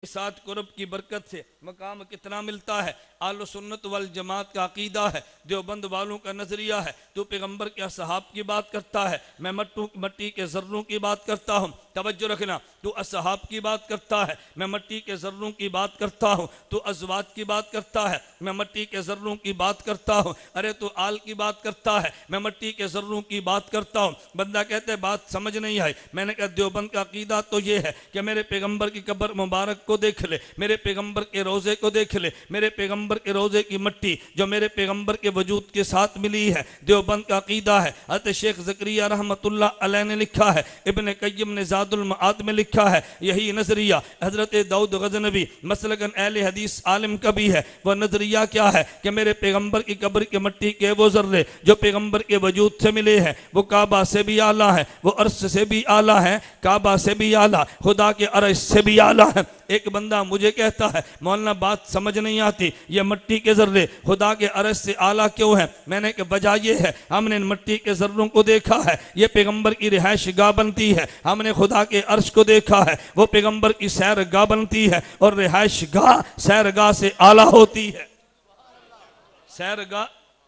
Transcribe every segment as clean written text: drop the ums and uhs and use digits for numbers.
साथ कुर्ब की बरकत से मकाम कितना मिलता है। आलो सुन्नत वल जमात का अकीदा है, देवबंद वालों का नजरिया है। तू पैगंबर के असहाब की बात करता है, मैं मट्टी के जर्रों की बात करता हूँ। तवज्जो रखना, तू असहाब की बात करता है, मैं मट्टी के जर्रों की बात करता हूँ। तू अजवाज की बात करता है, मैं मट्टी के जर्रों की बात करता हूँ। अरे तू आल की बात करता है, मैं मट्टी के जर्रों की बात करता हूँ। बंदा कहते हैं बात समझ नहीं आई। मैंने कहा देवबंद का अकीदा तो ये है कि मेरे पैगंबर की कब्र मुबारक को देख ले, मेरे पैगंबर के रोजे को देख ले, मेरे पैगंबर के रोजे की मट्टी जो मेरे पैगंबर के वजूद के साथ मिली है। देवबंद का अकीदा है। हज़रत शेख ज़करिया रहमतुल्लाह अलैह ने लिखा है, इब्न क़य्यिम ने ज़ादुल मआद में लिखा है, यही नजरिया हजरत दाऊद गज़नवी मसलकन अहले हदीस आलिम का भी है। वह नजरिया क्या है कि मेरे पैगंबर की कब्र की मट्टी के वो जर्रे जो पैगंबर के वजूद से मिले हैं वो काबा से भी आला है, वो अर्श से भी आला है, काबा से भी आला, खुदा के अर्श से भी आला है। एक बंदा मुझे कहता है मौलाना बात समझ नहीं आती, ये मट्टी के जर्रे खुदा के अर्श से आला क्यों है? मैंने कहा वजह ये है, हमने मट्टी के जर्रों को देखा है, ये पैगंबर की रिहाइश गाह बनती है। हमने खुदा के अर्श को देखा है, वो पैगंबर की सैर गाह बनती है और रिहाइश गाह सैर गाह से आला होती है। सैर गाह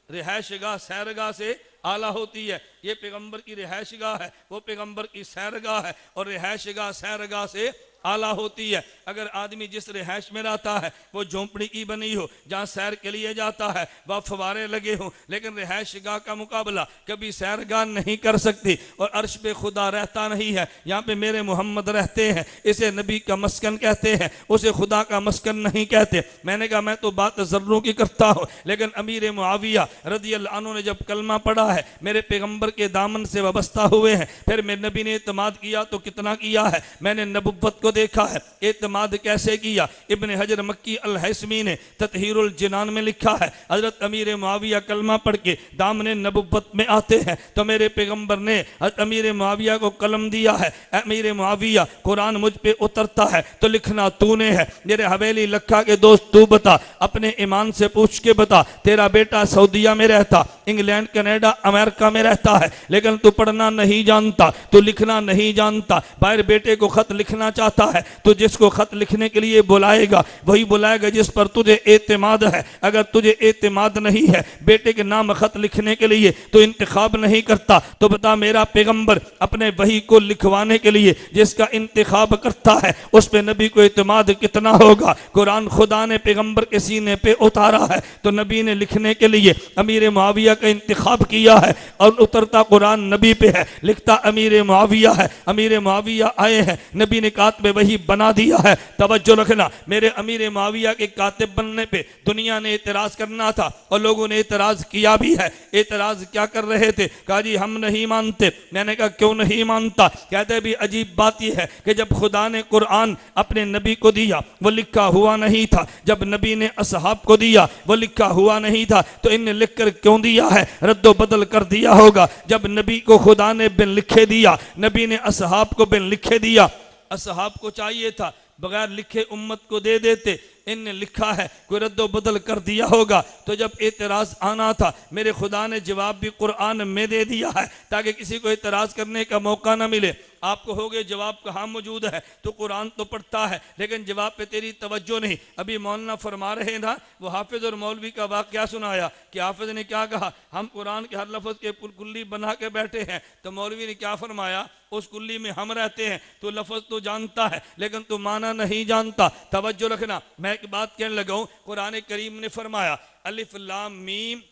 रिहाइश गाह सैर गाह से आला होती है। ये पैगंबर की रिहाइश गाह है, वो पैगंबर की सैर गाह है और रिहाइश गाह सैर गाह से आला होती है। अगर आदमी जिस रिहाइश में रहता है वो झोंपड़ी की बनी हो, जहाँ सैर के लिए जाता है वह फवारे लगे हों, लेकिन रिहाइश गाह का मुकाबला कभी सैर गाह नहीं कर सकती। और अर्श पे खुदा रहता नहीं है, यहाँ पे मेरे मोहम्मद रहते हैं, इसे नबी का मस्कन कहते हैं, उसे खुदा का मस्कन नहीं कहते। मैंने कहा मैं तो बात जर्रों की करता हूँ, लेकिन अमीर मुआविया रज़ियल्लाहु अन्हु ने जब कलमा पढ़ा है, मेरे पैगंबर के दामन से वाबस्ता हुए हैं, फिर मेरे नबी ने इत्माद किया तो कितना किया है, मैंने नबुव्वत को देखा है। इत्माद कैसे किया? इब्न हजर मक्की अल हैसमी ने ततहीरुल जिनान में लिखा है, हजरत अमीर मुआविया कलमा पढ़ के दामने नबुव्वत में आते हैं तो मेरे पैगंबर ने हजरत अमीर मुआविया को कलम दिया है, अमीर मुआविया कुरान मुझ पे उतरता है तो लिखना तूने है। मेरे हवेली लखा के दोस्त तू बता, अपने ईमान से पूछ के बता, तेरा बेटा सऊदिया में रहता, इंग्लैंड कनाडा अमेरिका में रहता है, लेकिन तू पढ़ना नहीं जानता, तू लिखना नहीं जानता, बाहर बेटे को खत लिखना चाहता है तो जिसको खत लिखने के लिए बुलाएगा वही बुलाएगा जिस पर तुझे एतमाद है। अगर तुझे एतमाद नहीं है बेटे के नाम खत लिखने के लिए तो इंतखाब नहीं करता, तो बता मेरा पैगंबर अपने वही को लिखवाने के लिए जिसका इंतखाब करता है उस पे नबी को एतमाद कितना होगा? कुरान खुदा ने पैगंबर के सीने पे उतारा है तो नबी ने लिखने के लिए अमीर मुआविया का इंतखाब किया है और उतरता कुरान नबी पे है, लिखता अमीर मुआविया है। अमीर मुआविया आए हैं, नबी ने कातिब वही बना दिया है। तवज्जो रखना, मेरे अमीर मुआविया के कातिब बनने पे दुनिया ने एतराज करना था और लोगों ने एतराज किया भी है। एतराज क्या कर रहे थे? कहा जी हम नहीं मानते। मैंने कहा क्यों नहीं मानता? कहते भी अजीब बात यह है कि जब खुदा ने कुरान अपने नबी को दिया वो लिखा हुआ नहीं था, जब नबी ने असहाब को दिया वो लिखा हुआ नहीं था, तो इन्हें लिख कर क्यों दिया है? रद्दो बदल कर दिया होगा। जब नबी को खुदा ने बिन लिखे दिया, नबी ने असहाब को बिन लिखे दिया, असहाब को चाहिए था बगैर लिखे उम्मत को दे देते, इनने लिखा है कोई रद्दो बदल कर दिया होगा। तो जब एतराज आना था मेरे खुदा ने जवाब भी कुरान में दे दिया है ताकि किसी को एतराज करने का मौका ना मिले। आपको हो गए जवाब कहाँ मौजूद है? तो कुरान तो पढ़ता है लेकिन जवाब पे तेरी तवज्जो नहीं। अभी मौलाना फरमा रहे ना, वो हाफिज और मौलवी का वाक़या सुनाया कि हाफिज ने क्या कहा, हम कुरान के हर लफ्ज़ के कुल्ली बना के बैठे हैं, तो मौलवी ने क्या फरमाया, उस कुल्ली में हम रहते हैं, तो लफ्ज़ तो जानता है लेकिन तू माना नहीं जानता। तवज्जो रखना, मैं एक बात कहने लगा हूँ, कुरान करीम ने फरमाया अलिफ लाम मीम,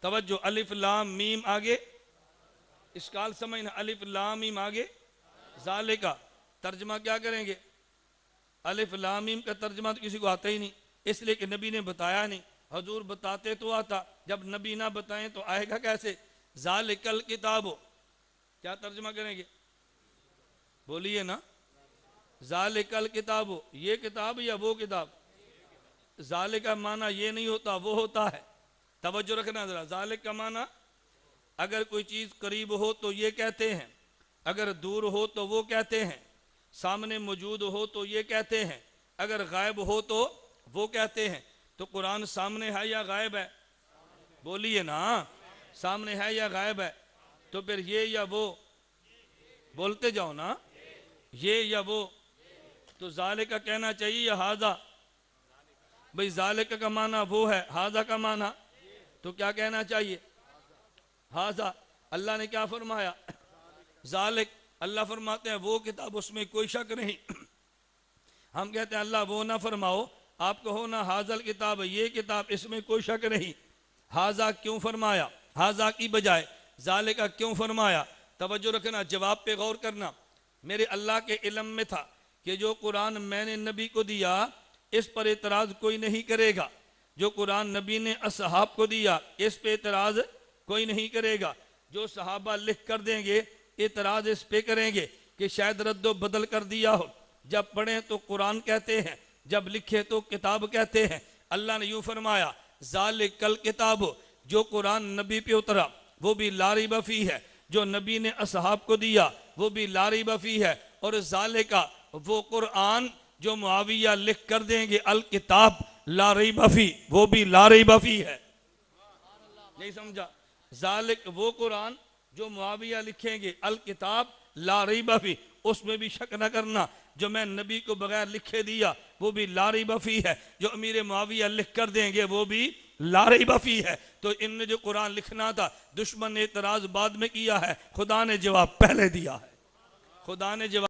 तवज्जो, अलिफ लाम मीम आगे इसकाल समझना, अलिफ लाम मीम आगे ज़ालिका, तर्जमा क्या करेंगे? अलिफ लाम मीम का तर्जमा तो किसी को आता ही नहीं, इसलिए कि नबी ने बताया नहीं। हजूर बताते तो आता, जब नबी ना बताएं तो आएगा कैसे? ज़ालिकल किताबो, क्या तर्जमा करेंगे? बोलिए ना, ज़ालिकल किताबो, ये किताब या वो किताब? ज़ालिक का माना ये नहीं होता, वो होता है। तवज्जो रखना जरा, ज़ालिक का माना अगर कोई चीज़ करीब हो तो ये कहते हैं, अगर दूर हो तो वो कहते हैं, सामने मौजूद हो तो ये कहते हैं, अगर गायब हो तो वो कहते हैं। तो कुरान सामने है या गायब है? बोलिए ना, सामने है या गायब है? तो फिर ये या वो, बोलते जाओ ना, ये या वो, तो ज़ालिका कहना चाहिए या हाजा? भाई ज़ालिका का माना वो है, हाजा का माना तो क्या कहना चाहिए? हाजा। अल्लाह ने क्या फरमाया? ज़ालिक। अल्लाह फरमाते हैं वो किताब, उसमें कोई शक नहीं। हम कहते हैं अल्लाह वो ना फरमाओ, आप कहो ना हाजल किताब, ये किताब, इसमें कोई शक नहीं। हाजा क्यों फरमाया? हाजा की बजाय ज़ालिका क्यों फरमाया? तवज्जो रखना, जवाब पे गौर करना। मेरे अल्लाह के इल्म में था कि जो कुरान मैंने नबी को दिया इस पर एतराज कोई नहीं करेगा। जो कुरान नबी ने असहाब को दिया इस पे एतराज कोई नहीं करेगा। जो सहाबा लिख कर देंगे एतराज इस पे करेंगे कि शायद रद्दो बदल कर दिया हो। जब पढ़े तो कुरान कहते हैं, जब लिखे तो किताब कहते हैं। अल्लाह ने यूं फरमाया ज़ालिकल किताब, जो कुरान नबी पे उतरा वो भी ला रैब फीह है, जो नबी ने असहाब को दिया वो भी ला रैब फीह है। और ज़ालिका वो कुरान जो मुआविया लिख कर देंगे, अल किताब ला रैब फीह, वो भी ला रैब फीह है। नहीं समझा? ज़ालिक वो कुरान जो मुआविया लिखेंगे, अल किताब ला रैब फीह, उसमें भी शक न करना। जो मैं नबी को बगैर लिखे दिया वो भी ला रैब फीह है, जो अमीर मुआविया लिख कर देंगे वो भी ला रैब फीह है। तो इनने जो कुरान लिखना था दुश्मन ने एतराज बाद में किया है, खुदा ने जवाब पहले दिया है। खुदा ने जवाब